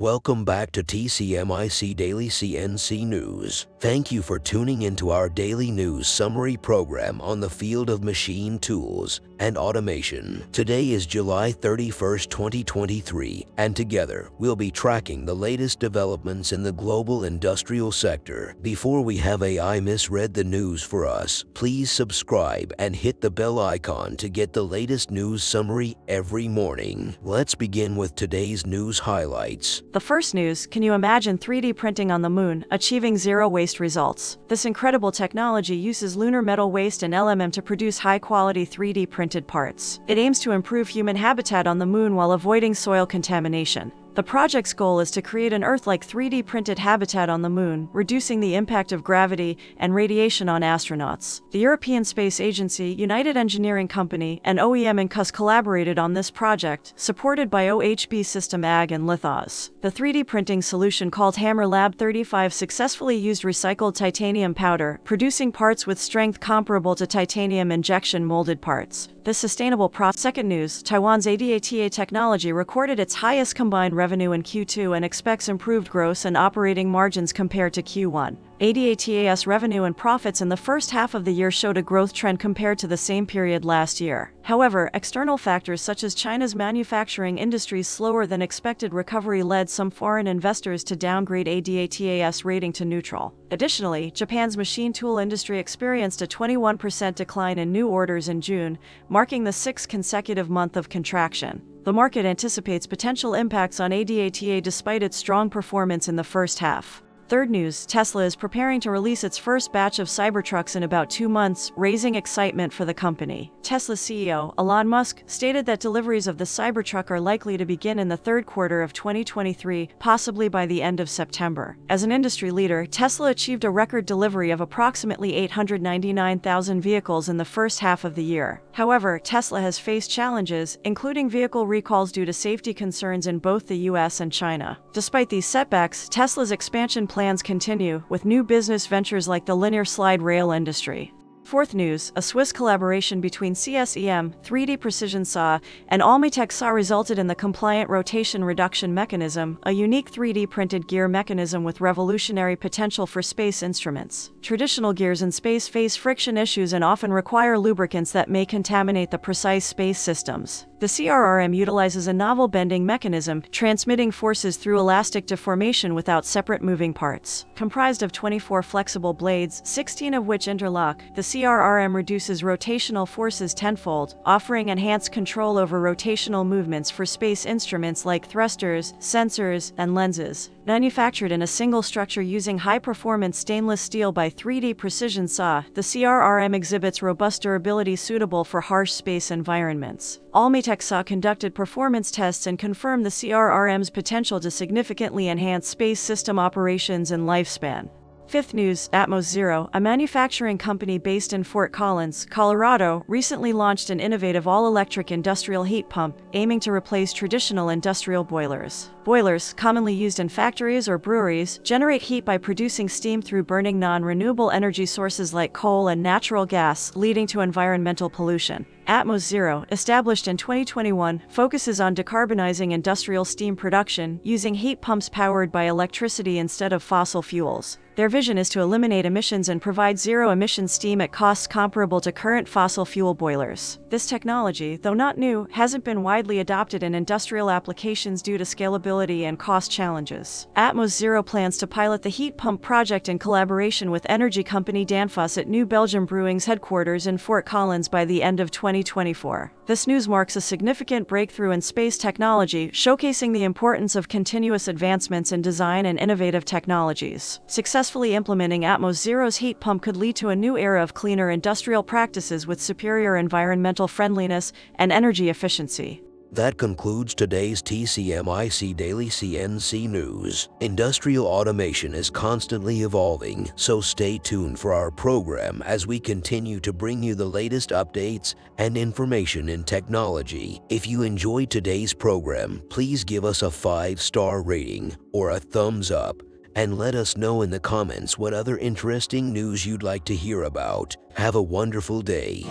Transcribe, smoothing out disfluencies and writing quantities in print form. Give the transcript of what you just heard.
Welcome back to TCMIC Daily CNC News. Thank you for tuning into our daily news summary program on the field of machine tools and automation. Today is July 31st, 2023, and together we'll be tracking the latest developments in the global industrial sector. Before we have AI misread the news for us, please subscribe and hit the bell icon to get the latest news summary every morning. Let's begin with today's news highlights. The first news: can you imagine 3D printing on the moon, achieving zero waste results? This incredible technology uses lunar metal waste and LMM to produce high-quality 3D printed parts. It aims to improve human habitat on the moon while avoiding soil contamination. The project's goal is to create an Earth-like 3D printed habitat on the moon, reducing the impact of gravity and radiation on astronauts. The European Space Agency, United Engineering Company, and OEM Incus collaborated on this project, supported by OHB System AG and Lithos. The 3D printing solution, called Hammer Lab 35, successfully used recycled titanium powder, producing parts with strength comparable to titanium injection molded parts. This sustainable process. Second news: Taiwan's ADATA technology recorded its highest combined revenue in Q2 and expects improved gross and operating margins compared to Q1. ADATA's revenue and profits in the first half of the year showed a growth trend compared to the same period last year. However, external factors such as China's manufacturing industry's slower than expected recovery led some foreign investors to downgrade ADATA's rating to neutral. Additionally, Japan's machine tool industry experienced a 21% decline in new orders in June, marking the sixth consecutive month of contraction. The market anticipates potential impacts on ADATA despite its strong performance in the first half. Third news: Tesla is preparing to release its first batch of Cybertrucks in about 2 months, raising excitement for the company. Tesla CEO Elon Musk stated that deliveries of the Cybertruck are likely to begin in the third quarter of 2023, possibly by the end of September. As an industry leader, Tesla achieved a record delivery of approximately 899,000 vehicles in the first half of the year. However, Tesla has faced challenges, including vehicle recalls due to safety concerns in both the US and China. Despite these setbacks, Tesla's expansion plans continue, with new business ventures like the linear slide rail industry. Fourth news: a Swiss collaboration between CSEM, 3D Precision Saw, and Automation-20230731 Saw resulted in the compliant rotation reduction mechanism, a unique 3D printed gear mechanism with revolutionary potential for space instruments. Traditional gears in space face friction issues and often require lubricants that may contaminate the precise space systems. The CRRM utilizes a novel bending mechanism, transmitting forces through elastic deformation without separate moving parts. Comprised of 24 flexible blades, 16 of which interlock, the CRRM reduces rotational forces tenfold, offering enhanced control over rotational movements for space instruments like thrusters, sensors, and lenses. Manufactured in a single structure using high-performance stainless steel by 3D Precision Saw, the CRRM exhibits robust durability suitable for harsh space environments. Automation-20230731 Saw conducted performance tests and confirmed the CRRM's potential to significantly enhance space system operations and lifespan. Fifth news: Atmos Zero, a manufacturing company based in Fort Collins, Colorado, recently launched an innovative all-electric industrial heat pump, aiming to replace traditional industrial boilers. Boilers, commonly used in factories or breweries, generate heat by producing steam through burning non-renewable energy sources like coal and natural gas, leading to environmental pollution. Atmos Zero, established in 2021, focuses on decarbonizing industrial steam production using heat pumps powered by electricity instead of fossil fuels. Their vision is to eliminate emissions and provide zero-emission steam at costs comparable to current fossil fuel boilers. This technology, though not new, hasn't been widely adopted in industrial applications due to scalability and cost challenges. Atmos Zero plans to pilot the heat pump project in collaboration with energy company Danfoss at New Belgium Brewing's headquarters in Fort Collins by the end of 2024. This news marks a significant breakthrough in space technology, showcasing the importance of continuous advancements in design and innovative technologies. Successfully implementing Atmos Zero's heat pump could lead to a new era of cleaner industrial practices with superior environmental friendliness and energy efficiency. That concludes today's TCMIC Daily CNC News. Industrial automation is constantly evolving, so stay tuned for our program as we continue to bring you the latest updates and information in technology. If you enjoyed today's program, please give us a 5-star rating or a thumbs up, and let us know in the comments what other interesting news you'd like to hear about. Have a wonderful day.